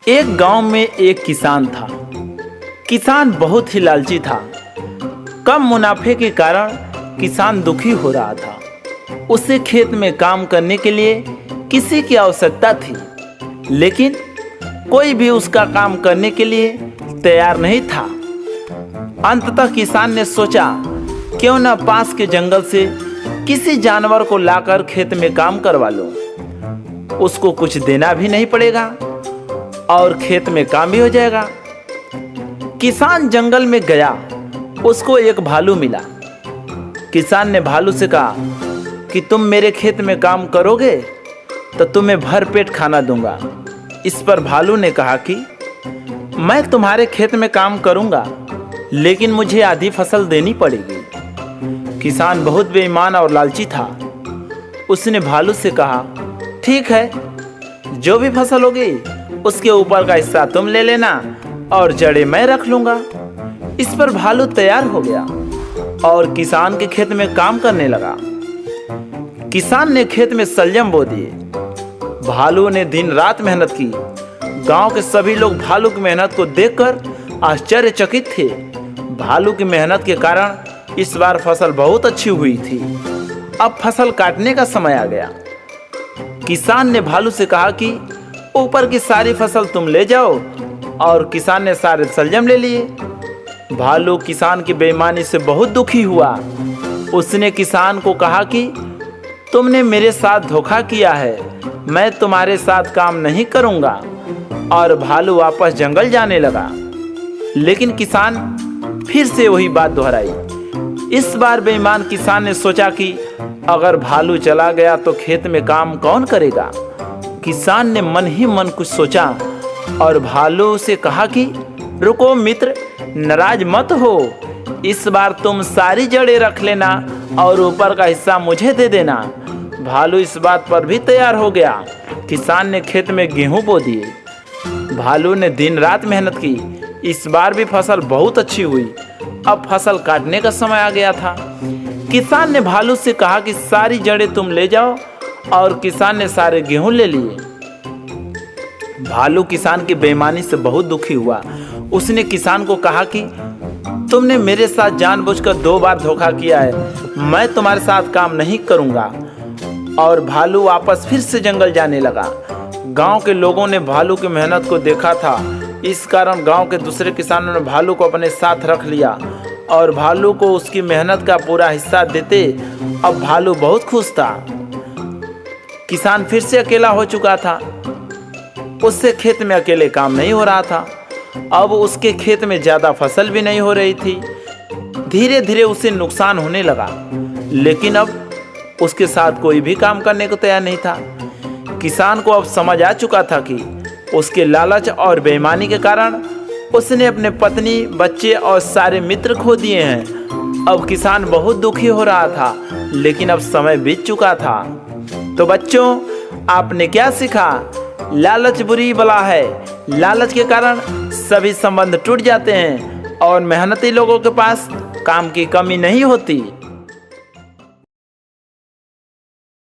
एक गांव में एक किसान था। किसान बहुत ही लालची था। कम मुनाफे के कारण किसान दुखी हो रहा था। उसे खेत में काम करने के लिए किसी की आवश्यकता थी, लेकिन कोई भी उसका काम करने के लिए तैयार नहीं था। अंततः किसान ने सोचा, क्यों न पास के जंगल से किसी जानवर को लाकर खेत में काम करवा लूं। उसको कुछ देना भी नहीं पड़ेगा और खेत में काम भी हो जाएगा। किसान जंगल में गया, उसको एक भालू मिला। किसान ने भालू से कहा कि तुम मेरे खेत में काम करोगे तो तुम्हें भर पेट खाना दूंगा। इस पर भालू ने कहा कि मैं तुम्हारे खेत में काम करूंगा, लेकिन मुझे आधी फसल देनी पड़ेगी। किसान बहुत बेईमान और लालची था। उसने भालू से कहा, ठीक है, जो भी फसल होगी उसके ऊपर का हिस्सा तुम ले लेना और जड़ें मैं रख लूंगा। इस पर भालू तैयार हो गया और किसान के खेत में काम करने लगा। किसान ने खेत में शलजम बो दिए। भालू ने दिन रात मेहनत की। गांव के सभी लोग भालू की मेहनत को देखकर आश्चर्यचकित थे। भालू की मेहनत के कारण इस बार फसल बहुत अच्छी हुई थी। अब फसल काटने का समय आ गया। किसान ने भालू से कहा कि ऊपर की सारी फसल तुम ले जाओ, और किसान ने सारे शलजम ले लिए। भालू किसान की बेईमानी से बहुत दुखी हुआ। उसने किसान को कहा कि तुमने मेरे साथ धोखा किया है, मैं तुम्हारे साथ काम नहीं करूंगा। और भालू वापस जंगल जाने लगा। लेकिन किसान फिर से वही बात दोहराई। इस बार बेईमान किसान ने सोचा कि अगर भालू चला गया तो खेत में काम कौन करेगा। किसान ने मन ही मन कुछ सोचा और भालू से कहा कि रुको मित्र, नाराज मत हो। इस बार तुम सारी जड़ें रख लेना और ऊपर का हिस्सा मुझे दे देना। भालू इस बात पर भी तैयार हो गया। किसान ने खेत में गेहूं बो दिए। भालू ने दिन रात मेहनत की। इस बार भी फसल बहुत अच्छी हुई। अब फसल काटने का समय आ गया था। किसान ने भालू से कहा कि सारी जड़ें तुम ले जाओ, और किसान ने सारे गेहूं ले लिए। भालू किसान की बेईमानी से बहुत दुखी हुआ। उसने किसान को कहा कि तुमने मेरे साथ जानबूझकर 2 बार धोखा किया है, मैं तुम्हारे साथ काम नहीं करूंगा। और भालू वापस फिर से जंगल जाने लगा। गांव के लोगों ने भालू की मेहनत को देखा था। इस कारण गांव के दूसरे किसानों ने भालू को अपने साथ रख लिया और भालू को उसकी मेहनत का पूरा हिस्सा देते। अब भालू बहुत खुश था। किसान फिर से अकेला हो चुका था। उससे खेत में अकेले काम नहीं हो रहा था। अब उसके खेत में ज्यादा फसल भी नहीं हो रही थी। धीरे धीरे उसे नुकसान होने लगा, लेकिन अब उसके साथ कोई भी काम करने को तैयार नहीं था। किसान को अब समझ आ चुका था कि उसके लालच और बेईमानी के कारण उसने अपने पत्नी, बच्चे और सारे मित्र खो दिए हैं। अब किसान बहुत दुखी हो रहा था, लेकिन अब समय बीत चुका था। तो बच्चों, आपने क्या सीखा? लालच बुरी बला है। लालच के कारण सभी संबंध टूट जाते हैं और मेहनती लोगों के पास काम की कमी नहीं होती।